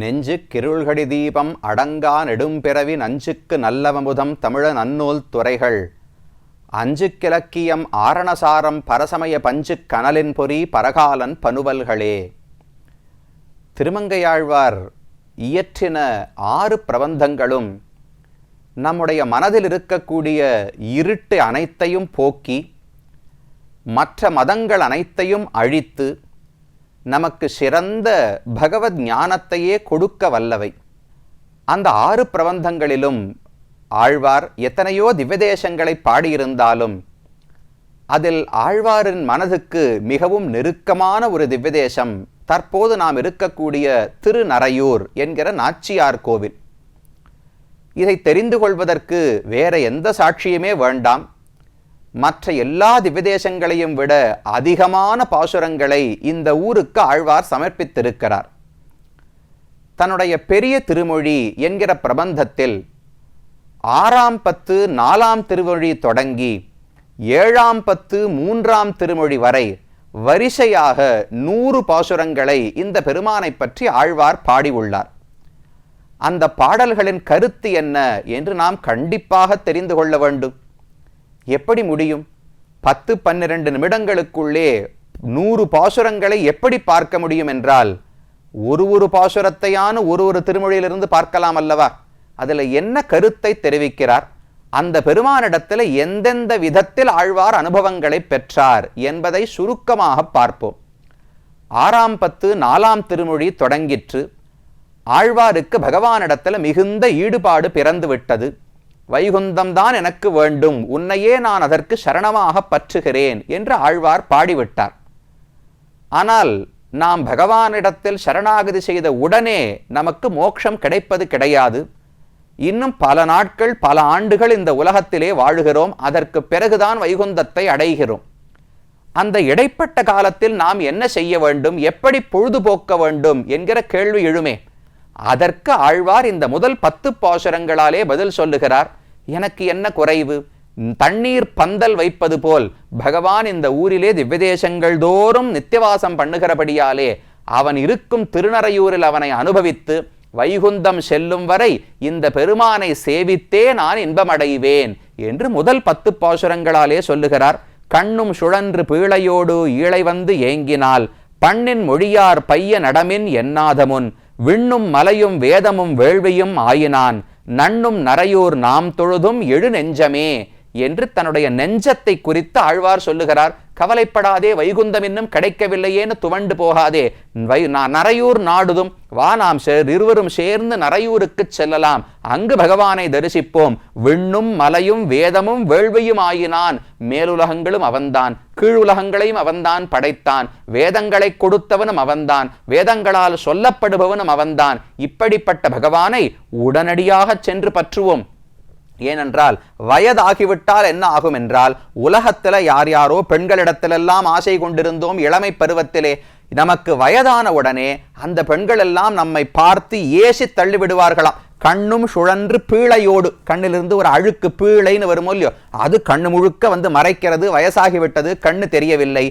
நெஞ்சு கிருள்கடி தீபம் அடங்கா நெடும்பிறவி நஞ்சுக்கு நல்லவமுதம் தமிழ நன்னூல் துறைகள் அஞ்சுக்கிலக்கியம் ஆரணசாரம் பரசமய பஞ்சு கனலின் பொறி பரகாலன் பனுவல்களே. திருமங்கையாழ்வார் இயற்றின 6 பிரபந்தங்களும் நம்முடைய மனதில் இருக்கக்கூடிய இருட்டு அனைத்தையும் போக்கி மற்ற மதங்கள் அனைத்தையும் அழித்து நமக்கு சிறந்த பகவத் ஞானத்தையே கொடுக்க வல்லவை. அந்த 6 பிரபந்தங்களிலும் ஆழ்வார் எத்தனையோ திவ்யதேசங்களை பாடியிருந்தாலும் அதில் ஆழ்வாரின் மனதுக்கு மிகவும் நெருக்கமான ஒரு திவ்யதேசம் தற்போது நாம் இருக்கக்கூடிய திருநரையூர் என்கிற நாச்சியார் கோவில். இதை தெரிந்து கொள்வதற்கு வேற எந்த சாட்சியுமே வேண்டாம். மற்ற எல்லா திவ்யதேசங்களையும் விட அதிகமான பாசுரங்களை இந்த ஊருக்கு ஆழ்வார் சமர்ப்பித்திருக்கிறார். தன்னுடைய பெரிய திருமொழி என்கிற பிரபந்தத்தில் 6ஆம் பத்து 4ஆம் திருமொழி தொடங்கி 7ஆம் பத்து 3ஆம் திருமொழி வரை வரிசையாக 100 பாசுரங்களை இந்த பெருமானை பற்றி ஆழ்வார் பாடியுள்ளார். அந்த பாடல்களின் கருத்து என்ன என்று நாம் கண்டிப்பாக தெரிந்து கொள்ள வேண்டும். எப்படி முடியும்? 10-12 நிமிடங்களுக்குள்ளே 100 பாசுரங்களை எப்படி பார்க்க முடியும் என்றால் ஒரு பாசுரத்தையான ஒரு திருமொழியிலிருந்து பார்க்கலாம் அல்லவா? அதில் என்ன கருத்தை தெரிவிக்கிறார், அந்த பெருமானிடத்தில் எந்தெந்த விதத்தில் ஆழ்வார் அனுபவங்களை பெற்றார் என்பதை சுருக்கமாக பார்ப்போம். 6ஆம் பத்து 4ஆம் திருமொழி தொடங்கிற்று. ஆழ்வாருக்கு பகவானிடத்தில் மிகுந்த ஈடுபாடு பிறந்து விட்டது. வைகுந்தம்தான் எனக்கு வேண்டும், உன்னையே நான் அதற்கு சரணமாக பற்றுகிறேன் என்று ஆழ்வார் பாடிவிட்டார். ஆனால் நாம் பகவானிடத்தில் சரணாகதி செய்த உடனே நமக்கு மோட்சம் கிடைப்பது கிடையாது. இன்னும் பல நாட்கள் பல ஆண்டுகள் இந்த உலகத்திலே வாழுகிறோம். அதற்கு பிறகுதான் வைகுந்தத்தை அடைகிறோம். அந்த இடைப்பட்ட காலத்தில் நாம் என்ன செய்ய வேண்டும், எப்படி பொழுதுபோக்க வேண்டும் என்கிற கேள்வி எழுமே. அதற்கு ஆழ்வார் இந்த முதல் 10 பாசுரங்களாலே பதில் சொல்லுகிறார். எனக்கு என்ன குறைவு? தண்ணீர் பந்தல் வைப்பது போல் பகவான் இந்த ஊரிலே திவ்யதேசங்கள் தோறும் நித்தியவாசம் பண்ணுகிறபடியாலே அவன் இருக்கும் திருநரையூரில் அவனை அனுபவித்து வைகுந்தம் செல்லும் வரை இந்த பெருமானை சேவித்தே நான் இன்பமடைவேன் என்று முதல் 10 பாசுரங்களாலே சொல்லுகிறார். கண்ணும் சுழன்று பீழையோடு ஈழை வந்து ஏங்கினால் பண்ணின் மொழியார் பைய நடமின் என்னாதமுன் விண்ணும் மலையும் வேதமும் வேள்வியும் ஆயினான் நண்ணும் நரையூர் நாம் தொழுதும் எழு நெஞ்சமே என்று தன்னுடைய நெஞ்சத்தை குறித்து ஆழ்வார் சொல்லுகிறார். கவலைப்படாதே, வைகுந்தம் இன்னும் கிடைக்கவில்லையேன்னு துவண்டு போகாதே, நரையூர் நாடுதும் வா, நாம் இருவரும் சேர்ந்து நரையூருக்கு செல்லலாம், அங்கு பகவானை தரிசிப்போம். விண்ணும் மலையும் வேதமும் வேள்வியும் ஆயினான், மேலுலகங்களும் அவன்தான், கீழுலகங்களையும் அவன்தான் படைத்தான், வேதங்களை கொடுத்தவனும் அவன்தான், வேதங்களால் சொல்லப்படுபவனும் அவன்தான். இப்படிப்பட்ட பகவானை உடனடியாக சென்று பற்றுவோம். ஏனென்றால் வயதாகிவிட்டால் என்ன ஆகும் என்றால், உலகத்தில் யார் யாரோ பெண்களிடத்திலெல்லாம் ஆசை கொண்டிருந்தோம் இளமை பருவத்திலே. நமக்கு வயதான உடனே அந்த பெண்கள் எல்லாம் நம்மை பார்த்து ஏசி தள்ளி விடுவார்களாம். கண்ணும் சுழன்று பீழையோடு, கண்ணிலிருந்து ஒரு அழுக்கு பீழைன்னு வருமோ இல்லையோ, அது கண்ணு முழுக்க வந்து மறைக்கிறது. வயசாகிவிட்டது, கண்ணு தெரியவில்லை.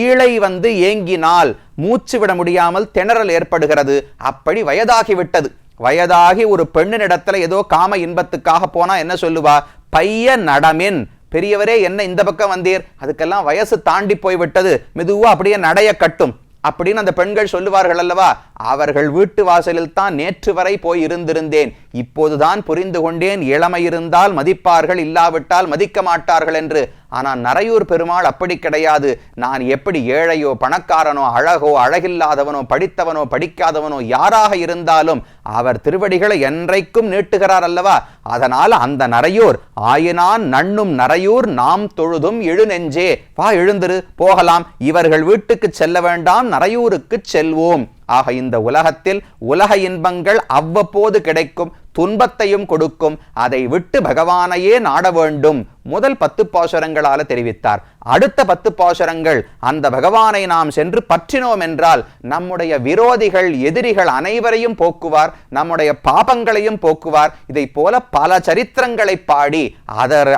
ஈழை வந்து ஏங்கினால் மூச்சு விட முடியாமல் திணறல் ஏற்படுகிறது. அப்படி வயதாகிவிட்டது. வயதாகி ஒரு பெண்ணினிடத்துல ஏதோ காம இன்பத்துக்காக போனா என்ன சொல்லுவா? பைய நடமின், பெரியவரே என்ன இந்த பக்கம் வந்தீர், அதுக்கெல்லாம் வயசு தாண்டி போய்விட்டது, மெதுவா அப்படியே நடைய கட்டும் அப்படின்னு அந்த பெண்கள் சொல்லுவார்கள் அல்லவா? அவர்கள் வீட்டு வாசலில் தான் நேற்று வரை போய் இருந்திருந்தேன், இப்போதுதான் புரிந்து கொண்டேன், இளமை இருந்தால் மதிப்பார்கள், இல்லாவிட்டால் மதிக்க மாட்டார்கள் என்று. ஆனால் நரையூர் பெருமாள் அப்படி கிடையாது. நான் எப்படி ஏழையோ பணக்காரனோ அழகோ அழகில்லாதவனோ படித்தவனோ படிக்காதவனோ யாராக இருந்தாலும் அவர் திருவடிகளை என்றைக்கும் நீட்டுகிறார் அல்லவா? அதனால் அந்த நரையூர் ஆயினான் நண்ணும் நரையூர் நாம் தொழுதும் எழு நெஞ்சே, வா எழுந்திரு போகலாம், இவர்கள் வீட்டுக்கு செல்ல வேண்டாம், நரையூருக்கு செல்வோம். ஆக இந்த உலகத்தில் உலக இன்பங்கள் அவ்வப்போது கிடைக்கும். துன்பத்தையும் கொடுக்கும். அதை விட்டு பகவானையே நாட வேண்டும். முதல் 10 பாசுரங்களால தெரிவித்தார். அடுத்த 10 பாசுரங்கள் அந்த பகவானை நாம் சென்று பற்றினோம் என்றால் நம்முடைய விரோதிகள் எதிரிகள் அனைவரையும் போக்குவார், நம்முடைய பாபங்களையும் போக்குவார். இதை போல பல சரித்திரங்களை பாடி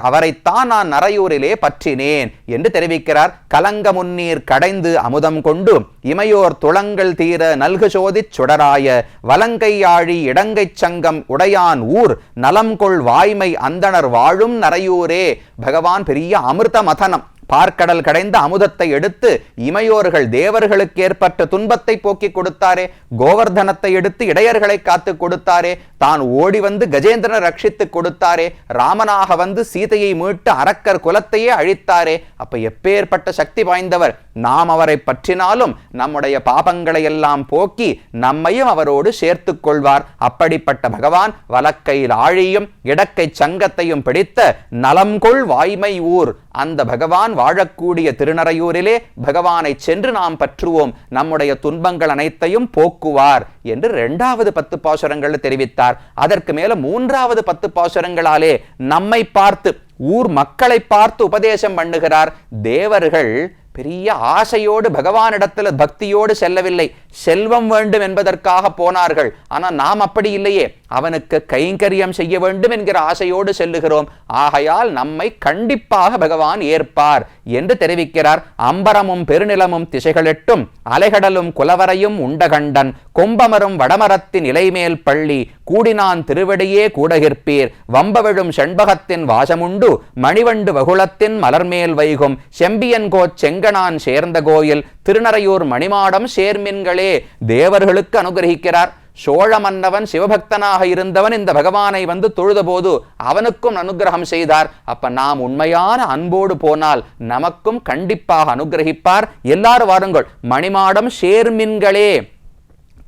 அவரைத்தான் நான் நரையூரிலே பற்றினேன் என்று தெரிவிக்கிறார். கலங்க முன்னீர் கடைந்து அமுதம் கொண்டு இமையோர் துளங்கள் தீர நல்கு சோதிச் சுடராய வலங்கையாழி இடங்கை சங்கம் உடையான் ஊர் நலம்கொள் வாய்மை அந்தணர் வாழும் நரையூரே. பகவான் பெரிய அமிர்த மதனம், பார்க்கடல் கடைந்த அமுதத்தை எடுத்து இமையோர்கள் தேவர்களுக்கு ஏற்பட்ட துன்பத்தை போக்கி கொடுத்தாரே, கோவர்தனத்தை எடுத்து இடையர்களை காத்து கொடுத்தாரே, தான் ஓடி வந்து கஜேந்திரனை ரட்சித்து கொடுத்தாரே, ராமனாக வந்து சீதையை மீட்டு அரக்கர் குலத்தையே அழித்தாரே. அப்ப எப்பேற்பட்ட சக்தி வாய்ந்தவர். நாம் அவரை பற்றினாலும் நம்முடைய பாபங்களை எல்லாம் போக்கி நம்மையும் அவரோடு சேர்த்து கொள்வார். அப்படிப்பட்ட பகவான் வலக்கையில் ஆழியும் இடக்கை சங்கத்தையும் பிடித்த நலம்கொள் வாய்மை ஊர். அந்த பகவான் வாழக்கூடிய திருநரையூரிலே பகவானை சென்று நாம் பற்றுவோம், நம்முடைய துன்பங்கள் அனைத்தையும் போக்குவார் என்று 2வது 10 பாசுரங்கள் தெரிவித்தார். அதற்கு மேல 3வது 10 பாசுரங்களாலே நம்மை பார்த்து ஊர் மக்களை பார்த்து உபதேசம் பண்ணுகிறார். தேவர்கள் பெரிய ஆசையோடு பகவானிடத்தில் பக்தியோடு செல்லவில்லை, செல்வம் வேண்டும் என்பதற்காக போனார்கள். ஆனால் நாம் அப்படி இல்லையே, அவனுக்கு கைங்கரியம் செய்ய வேண்டும் என்கிற ஆசையோடு செல்லுகிறோம். ஆகையால் நம்மை கண்டிப்பாக பகவான் ஏற்பார் என்று தெரிவிக்கிறார். அம்பரமும் பெருநிலமும் திசைகளெட்டும் அலைகடலும் குலவரையும் உண்டகண்டன் கொம்பமரும் வடமரத்தின் இலைமேல் பள்ளி கூடினான் திருவடியே கூடகிற்பீர் வம்பவிழும் செண்பகத்தின் வாசமுண்டு மணிவண்டு வகுளத்தின் மலர்மேல் வைகும் செம்பியன்கோச் செங்கனான் சேர்ந்த கோயில் திருநரையூர் மணிமாடம் சேர்மின்களே. தேவர்களுக்கு அனுகிரகிக்கிறார். சோழ மன்னவன் சிவபக்தனாக இருந்தவன் இந்த பகவானை வந்து தொழுத போது அவனுக்கும் அனுகிரகம் செய்தார். அப்ப நாம் உண்மையான அன்போடு போனால் நமக்கும் கண்டிப்பாக அனுகிரகிப்பார். எல்லாரும் வாருங்கள், மணிமாடம் சேர்மின்களே.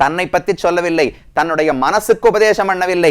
தன்னை பற்றி சொல்லவில்லை, தன்னுடைய மனசுக்கு உபதேசம் பண்ணவில்லை,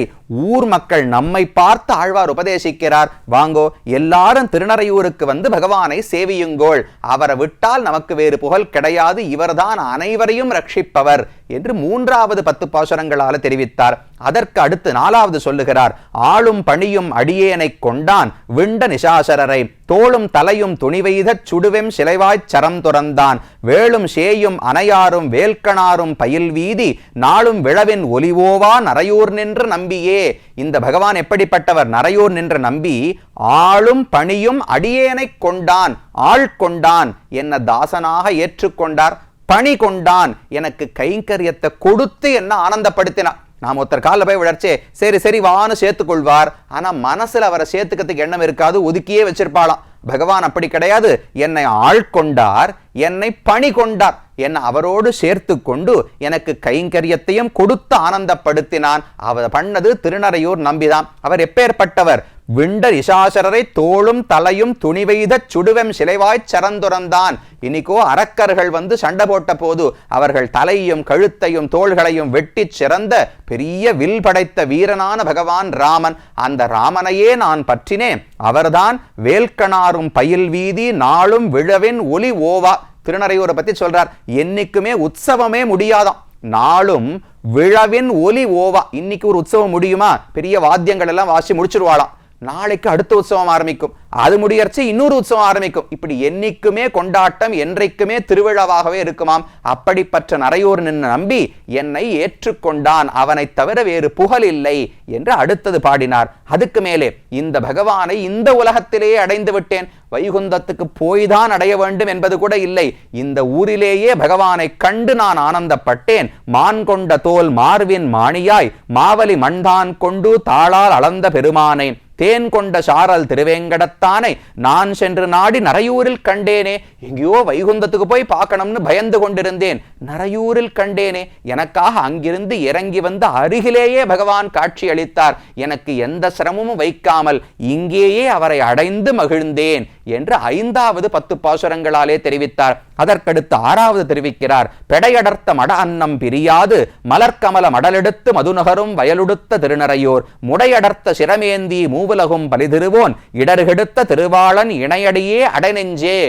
ஊர் மக்கள் நம்மை பார்த்து ஆழ்வார் உபதேசிக்கிறார். வாங்கோ எல்லாரும் திருநரையூருக்கு வந்து பகவானை சேவியுங்கோள், அவரை விட்டால் நமக்கு வேறு புகழ் கிடையாது, இவர்தான் அனைவரையும் ரட்சிப்பவர் என்று 3வது 10 பாசுரங்களால தெரிவித்தார். அதற்கு அடுத்து 4வது சொல்லுகிறார். ஆளும் பணியும் அடியேனை கொண்டான் விண்ட நிசாசரரை தோளும் தலையும் துணிவெய்தச் சுடுவெம் சிலைவாய்ச் சரம் துறந்தான் வேளும் சேயும் அனையாரும் வேல்கணாரும் பயில் வீதி நாளும் விழவின் ஒலிவோவா நரையூர் நின்று நம்பியே. இந்த பகவான் எப்படிப்பட்டவர்? நரையூர் நின்று நம்பி ஆளும் பணியும் அடியேனை கொண்டான், ஆள் கொண்டான், என்ன தாசனாக ஏற்றுக்கொண்டார், பணி கொண்டான், எனக்கு கைங்கரியத்தை கொடுத்து என்ன ஆனந்தப்படுத்தினார். நாம் ஒருத்தர் காலில் போய் விழர்ச்சே சரி சரி வான்னு சேர்த்துக்கொள்வார். ஆனா மனசுல அவரை சேர்த்துக்கிறதுக்கு எண்ணம் இருக்காது, ஒதுக்கியே வச்சிருப்பாளாம். பகவான் அப்படி கிடையாது. என்னை ஆள் கொண்டார், என்னை பணி கொண்டார், என்னை அவரோடு சேர்த்து கொண்டு எனக்கு கைங்கரியத்தையும் கொடுத்து ஆனந்தப்படுத்தினான். அவர் பண்ணது திருநரையூர் நம்பிதான். அவர் எப்பேற்பட்டவர்? விண்ட இசாசரரை தோளும் தலையும் துணிவெய்த சுடுவெம் சிலைவாய்ச் சரந்துறந்தான். இன்னைக்கோ அரக்கர்கள் வந்து சண்டை போட்ட போது அவர்கள் தலையும் கழுத்தையும் தோள்களையும் வெட்டி சிறந்த பெரிய வில் படைத்த வீரனான பகவான் ராமன். அந்த ராமனையே நான் பற்றினேன். அவர்தான் வேல்கணாரும் பயில் வீதி நாளும் விழவின் ஒலி ஓவா. திருநரையூரை பத்தி சொல்றார். என்னைக்குமே உற்சவமே முடியாதாம், நாளும் விழவின் ஒலி ஓவா. இன்னைக்கு ஒரு உற்சவம் முடியுமா? பெரிய வாத்தியங்கள் எல்லாம் வாசி முடிச்சிருவாளாம். நாளைக்கு அடுத்த உற்சவம் ஆரம்பிக்கும், அது முடியறச்சு இன்னொரு உற்சவம் ஆரம்பிக்கும். இப்படி என்னைக்குமே கொண்டாட்டம், என்றைக்குமே திருவிழாவாகவே இருக்குமாம். அப்படிப்பட்ட நரையூர் நின்று நம்பி என்னை ஏற்றுக்கொண்டான், அவனை தவிர வேறு புகழ் இல்லை என்று அடுத்தது பாடினார். அதுக்கு மேலே இந்த பகவானை இந்த உலகத்திலேயே அடைந்து விட்டேன், வைகுந்தத்துக்கு போய்தான் அடைய வேண்டும் என்பது கூட இல்லை, இந்த ஊரிலேயே பகவானை கண்டு நான் ஆனந்தப்பட்டேன். மான் கொண்ட தோல் மார்வின் மாணியாய் மாவலி மண்தான் கொண்டு தாளால் அளந்த பெருமானை தேன் கொண்ட சாரல் திருவேங்கடத்தானை நான் சென்று நாடி நரையூரில் கண்டேனே. எங்கேயோ வைகுந்தத்துக்கு போய் பார்க்கணும்னு பயந்து கொண்டிருந்தேன், நரையூரில் கண்டேனே. எனக்காக அங்கிருந்து இறங்கி வந்து அருகிலேயே பகவான் காட்சி அளித்தார். எனக்கு எந்த சிரமமும் வைக்காமல் இங்கேயே அவரை அடைந்து மகிழ்ந்தேன் என்று 5வது 10 பாசுரங்களாலே தெரிவித்தார். அதற்கடுத்து 6வது தெரிவிக்கிறார். பெடையடர்த்த மட அன்னம் பிரியாது மலர்கமல மடலெடுத்து மதுநகரும் வயலுடுத்த திருநரையூர் முடையடர்த்த சிரமேந்தி மூவுலகும் பலிதிருவோன் இடர்கெடுத்த திருவாளன் இணையடியே அடைநெஞ்சே.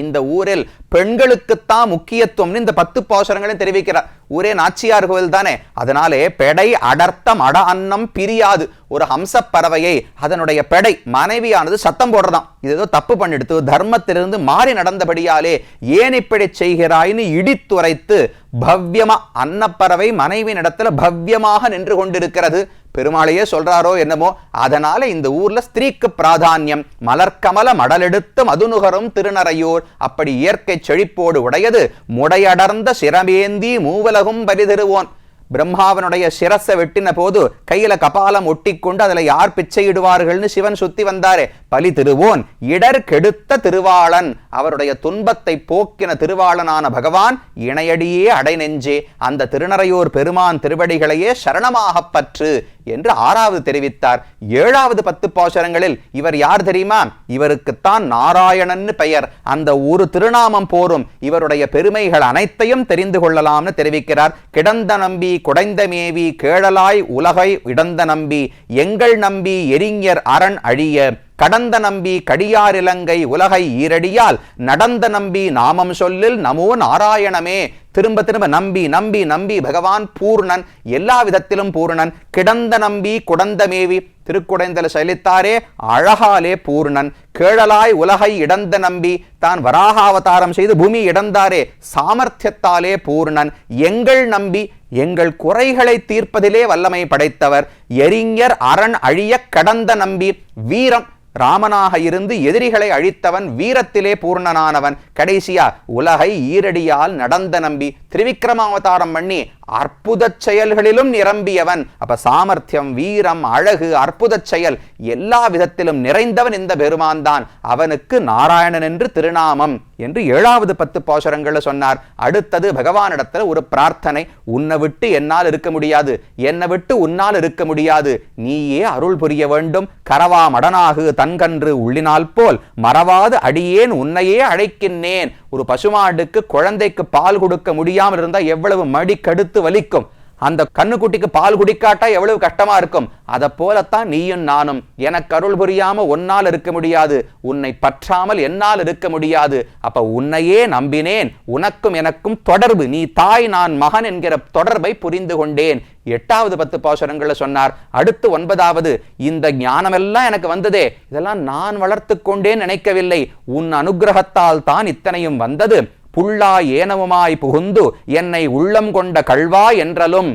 இந்த ஊரில் பெண்களுக்குத்தான் முக்கியத்துவம் இந்த 10 பாசுரங்களையும் தெரிவிக்கிறார். ஊரே நாச்சியார் கோவில் தானே, அதனாலே பெடை அடர்த்தம் அட அன்னம் பிரியாது. ஒரு ஹம்ச பறவையை அதனுடைய பெடை மனைவியானது சத்தம் போடுறதாம். இது ஏதோ தப்பு பண்ணிடுத்து தர்மத்திலிருந்து மாறி நடந்தபடியாலே ஏன் இப்படி செய்கிறாய்னு இடித்துரைத்து பவ்யமா அன்னப்பறவை மனைவியின் இடத்துல பவ்யமாக நின்று கொண்டிருக்கிறது. பெருமாளையே சொல்றாரோ என்னமோ. அதனால இந்த ஊர்ல ஸ்திரீக்கு பிராதானியம். மலர்கமல மடலெடுத்து மதுநுகரும் திருநறையூர். அப்படி இயற்கை செழிப்போடு உடையது. முடையடர்ந்த சிரமேந்தி மூவலகும் பலிதிருவோன். பிரம்மாவனுடைய சிரசை வெட்டின போது கையில கபாலம் ஒட்டிக்கொண்டு அதுல யார் பிச்சையிடுவார்கள்னு சிவன் சுத்தி வந்தாரே, பலி திருவோன் இடர் கெடுத்த திருவாளன். அவருடைய துன்பத்தை போக்கின திருவாளனான பகவான் இணையடியே அடை நெஞ்சே. அந்த திருநறையூர் பெருமான் திருவடிகளையே சரணமாக பற்று என்று 6வது தெரிவித்தார். 7வது 10 பாசுரங்களில் இவர் யார் தெரியுமா? இவருக்குத்தான் நாராயணன் பெயர். அந்த ஒரு திருநாமம் போரும் இவருடைய பெருமைகள் அனைத்தையும் தெரிந்து கொள்ளலாம்னு தெரிவிக்கிறார். கிடந்த நம்பி குடைந்த மேவி கேழலாய் உலகை இடந்த நம்பி எங்கள் நம்பி எரிஞர் அரண் அழிய கடந்த நம்பி கடியார் இலங்கை உலகை ஈரடியால் நடந்த நம்பி நாமம் சொல்லில் நமோ நாராயணமே. திரும்ப திரும்ப நம்பி நம்பி நம்பி பகவான் பூர்ணன், எல்லா விதத்திலும் பூர்ணன். கிடந்த நம்பி குடந்த மேவி திருக்குடைந்தல செலுத்தாரே அழகாலே பூர்ணன். கேழலாய் உலகை இடந்த நம்பி தான் வராகாவதாரம் செய்து பூமி இடந்தாரே சாமர்த்தியத்தாலே பூர்ணன். எங்கள் நம்பி எங்கள் குறைகளை தீர்ப்பதிலே வல்லமை படைத்தவர். எரிஞர் அரண் அழிய கடந்த நம்பி வீரம் ராமனாக இருந்து எதிரிகளை அழித்தவன், வீரத்திலே பூர்ணனானவன். கடைசியா உலகை ஈரடியால் நடந்த நம்பி திரிவிக்ரமாவதாரம் பண்ணி அற்புத செயல்களிலும் நிரம்பியவன். அப்ப சாமர்த்தியம், வீரம், அழகு, அற்புத செயல் எல்லா விதத்திலும் நிறைந்தவன் இந்த பெருமான் தான். அவனுக்கு நாராயணன் என்று திருநாமம் என்று 7வது 10 பாசுரங்கள் சொன்னார். அடுத்தது பகவானிடத்துல ஒரு பிரார்த்தனை. உன்னை விட்டு என்னால் இருக்க முடியாது, என்னை விட்டு உன்னால் இருக்க முடியாது, நீயே அருள் புரிய வேண்டும். கரவா மடனாகு தன்கன்று உள்ளினால் போல் மறவாது அடியேன் உன்னையே அழைக்கின்றேன். ஒரு பசுமாடுக்கு குழந்தைக்கு பால் கொடுக்க முடியாமல் இருந்தா எவ்வளவு மடி கடுத்து வலிக்கும். அந்த கண்ணுக்குட்டிக்கு பால் குடிக்காட்டா எவ்வளவு கஷ்டமா இருக்கும். அதை போலத்தான் நீயும் நானும். எனக்கு அருள் புரியாம உன்னால் இருக்க முடியாது, உன்னை பற்றாமல் என்னால் இருக்க முடியாது. அப்ப உன்னையே நம்பினேன். உனக்கும் எனக்கும் தொடர்பு, நீ தாய் நான் மகன் என்கிற தொடர்பை புரிந்து கொண்டேன். 8வது 10 பாசுரங்கள்ல சொன்னார். அடுத்து 9வது, இந்த ஞானமெல்லாம் எனக்கு வந்ததே, இதெல்லாம் நான் வளர்த்து கொண்டேன் நினைக்கவில்லை, உன் அனுகிரகத்தால் தான் இத்தனையும் வந்தது. புள்ளா ஏனவுமாய் புகுந்து என்னை உள்ளம் கொண்ட கள்வா என்றலும்.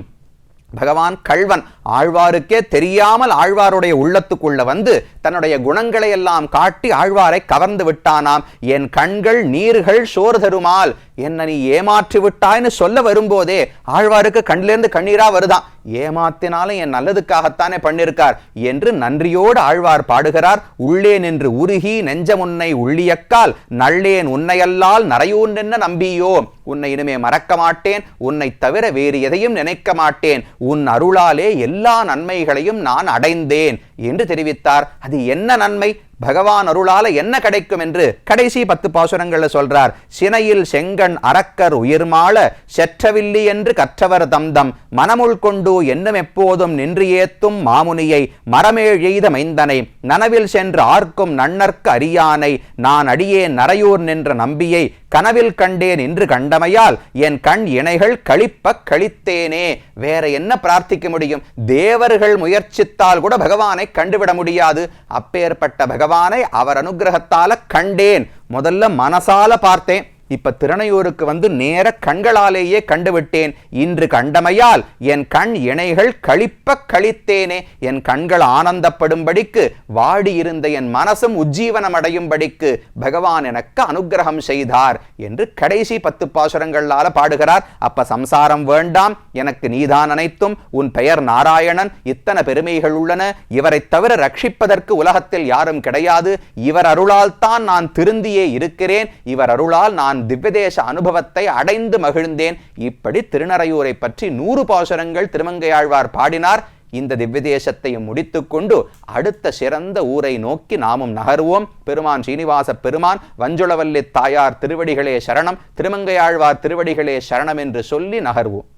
பகவான் கள்வன், ஆழ்வாருக்கே தெரியாமல் ஆழ்வாருடைய உள்ளத்துக்குள்ள வந்து தன்னுடைய குணங்களை எல்லாம் காட்டி ஆழ்வாரை கவர்ந்து விட்டானாம். என் கண்கள் நீர்கள் சோர் தருமால், என்ன நீ ஏமாற்றி விட்டாய்னு சொல்ல வரும்போதே ஆழ்வாருக்கு கண்ணிலிருந்து கண்ணீரா வருதான். ஏமாத்தினாலும் என் நல்லதுக்காகத்தானே பண்ணிருக்கார் என்று நன்றியோடு ஆழ்வார் பாடுகிறார். உள்ளே நின்று உருகி நெஞ்சமுன்னை உள்ளியக்கால் நல்லேன் உன்னையல்லால் நரையூன் என்ன நம்பியோ. உன்னை இனிமே மறக்க மாட்டேன், உன்னை தவிர வேறு எதையும் நினைக்க மாட்டேன், உன் அருளாலே எல்லா நன்மைகளையும் நான் அடைந்தேன் என்று தெரிவித்தார். அது என்ன நன்மை, பகவான் அருளால என்ன கிடைக்கும் என்று கடைசி 10 பாசுரங்கள்ல சொல்றார். சினையில் செங்கண் அரக்கர் உயிர்மாள செற்றவில்லி என்று கற்றவர் தம்தம் மனமுள் கொண்டு என்னும் எப்போதும் நின்று ஏத்தும் மாமுனியை மரமேழ் எய்த மைந்தனை நனவில் சென்று ஆர்க்கும் நன்னர்க்கு அறியானை நான் அடியே நரையூர் நின்ற நம்பியை கனவில் கண்டேன் என்று கண்டமையால் என் கண் இணைகள் களிப்ப கழித்தேனே. வேற என்ன பிரார்த்திக்க முடியும்? தேவர்கள் முயற்சித்தால் கூட பகவானை கண்டுவிட முடியாது. அப்பேற்பட்ட பகவானை அவர் அனுகிரகத்தால கண்டேன். முதல்ல மனசால பார்த்தேன், இப்ப திருநையூருக்கு வந்து நேர கண்களாலேயே கண்டுவிட்டேன். இன்று கண்டமையால் என் கண் இணைகள் களிப்ப கழித்தேனே. என் கண்கள் ஆனந்தப்படும்படிக்கு வாடியிருந்த என் மனசும் உஜ்ஜீவனம் அடையும்படிக்கு பகவான் எனக்கு அனுகிரகம் செய்தார் என்று கடைசி 10 பாசுரங்களால பாடுகிறார். அப்ப சம்சாரம் வேண்டாம், எனக்கு நீதான் அனைத்தும், உன் பெயர் நாராயணன், இத்தனை பெருமைகள் உள்ளன, இவரை தவிர ரட்சிப்பதற்கு உலகத்தில் யாரும் கிடையாது, இவர் அருளால் தான் நான் திருந்தியே இருக்கிறேன், இவர் அருளால் நான் திவ்யதேச அனுபவத்தை அடைந்து மகிழ்ந்தேன். இப்படி திருநறையூரை பற்றி 100 பாசுரங்கள் திருமங்கையாழ்வார் பாடினார். இந்த திவ்யதேசத்தையும் முடித்துக்கொண்டு அடுத்த சிறந்த ஊரை நோக்கி நாமும் நகர்வோம். பெருமான் ஸ்ரீனிவாச பெருமான் வஞ்சுளவல்லி தாயார் திருவடிகளே சரணம், திருமங்கையாழ்வார் திருவடிகளே சரணம் என்று சொல்லி நகர்வோம்.